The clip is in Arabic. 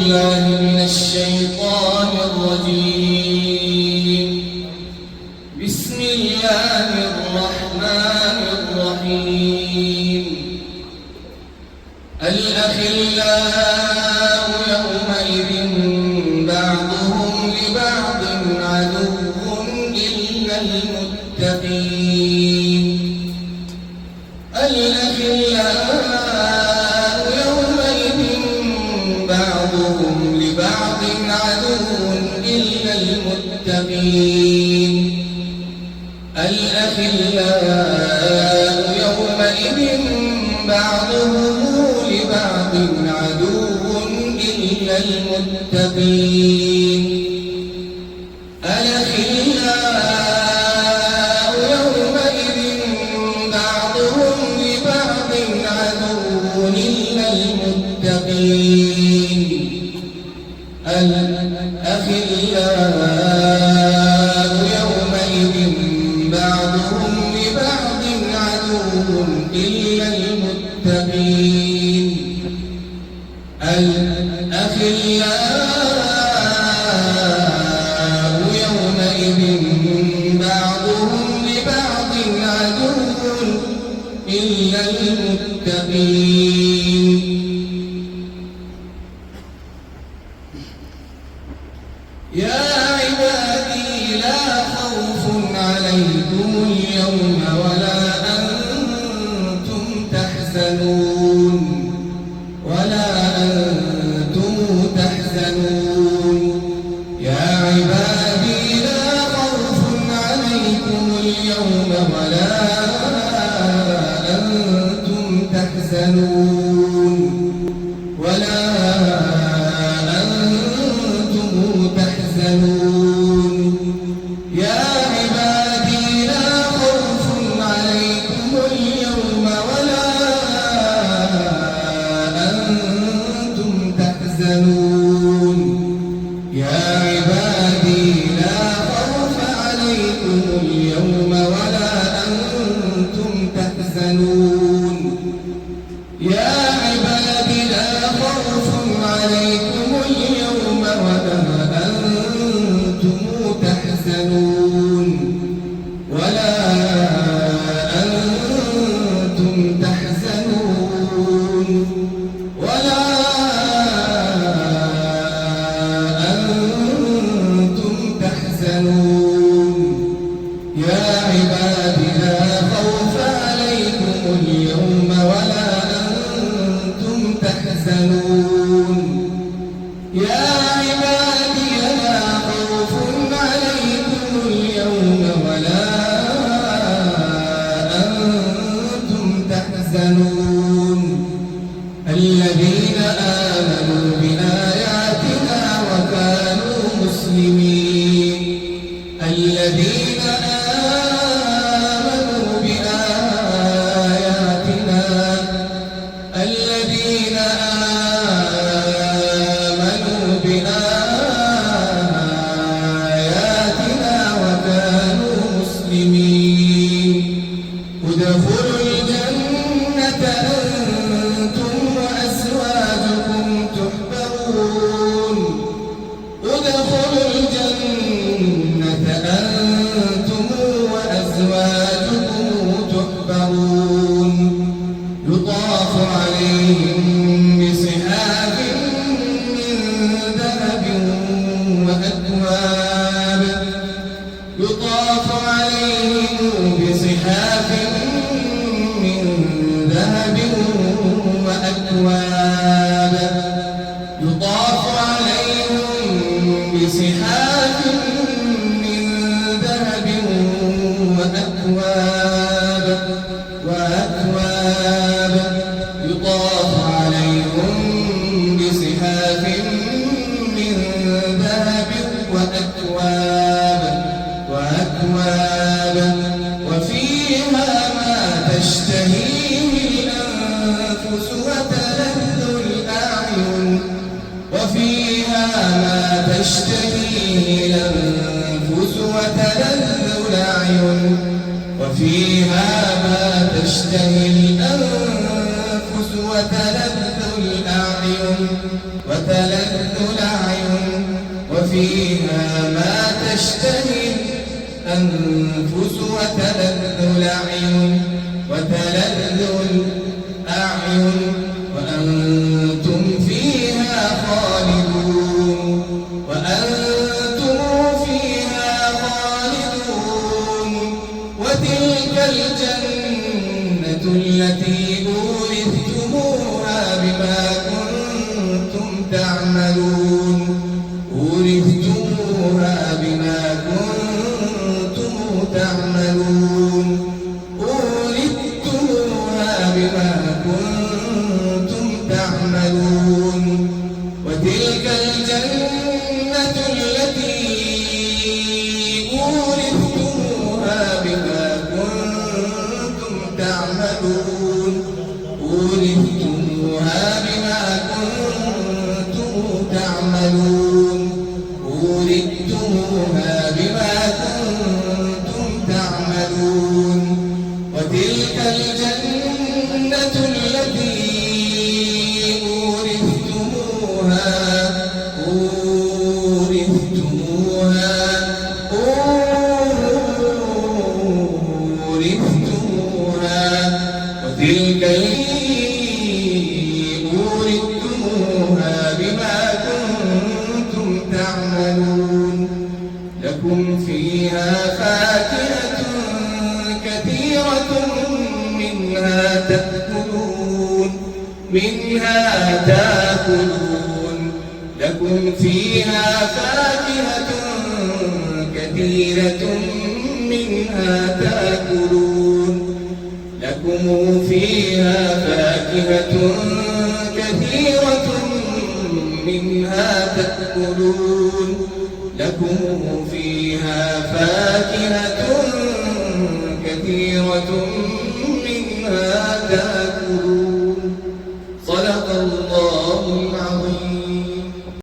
بالله من الشيطان الرجيم. بسم الله الرحمن الرحيم. الأخلاء يومئذ بعضهم لبعض عدو إلا المتقين. الأخلاء يومئذ بعضهم لبعض عدو إلا المتقين. الأخلاء يومئذ بعضهم لبعض عدو إلا المتقين. الأخلاء يومئذ بعضهم لبعض عدو إلا المتقين. الأخلاء يومئذ بعضهم لبعض عدو إلا المتقين. الأخلاء يومئذ بعضهم لبعض عدو إلا المتقين. يا عبادي لا خوف عليكم اليوم ولا أنتم تحزنون يا عبادي لا خوف عليكم اليوم ولا أنتم تحزنون يا عبادي لا خوف عليكم اليوم ولا أنتم تحزنون. يا عبادي لا خوف عليكم اليوم ولا أنتم تحزنون. يا عبادي لا خوف عليكم اليوم ولا أنتم تحزنون يا عبادي لا خوف عليكم اليوم ولا أنتم تحزنون. يا عبادي لا خوف عليكم اليوم ولا أنتم تحزنون. الذين آمنوا بآياتنا وكانوا مسلمين. الذين آمنوا بآياتنا وكانوا مسلمين. ادخلوا الجنة أنتم وأزواجكم تحبرون. ادخلوا الجنة أنتم وأزواجكم تحبرون. يطاف عليهم بصحاف من ذهب وأكواب. يطاف عليهم بصحاف من ذهب وأكواب. يطاف عليهم بصحاف من ذهب وأكواب. يطاف عليهم بصحاف من ذهب وأكواب. وفيها ما تشتهيه الأنفس وتلذ الأعين. وفيها ما تشتهيه الأنفس وتلذ الأعين. وفيها ما تشتهي الأنفس وتلذ الأعين. وتلذ وفيها ما تشتهي الأنفس وتلذ الأعين وأنتم فيها خالدون وتلك الجنة التي أورثتموها بما كنتم تعملون وتلك الجنة التي أورثتموها بما كنتم تعملون وتلك الجنة التي أورثتموها بما كنتم تعملون لكم فيها فاكهة كثيرة منها تأكلون لكم فيها فاكهة كثيرة منها تأكلون لكم فيها فاكهة كثيرة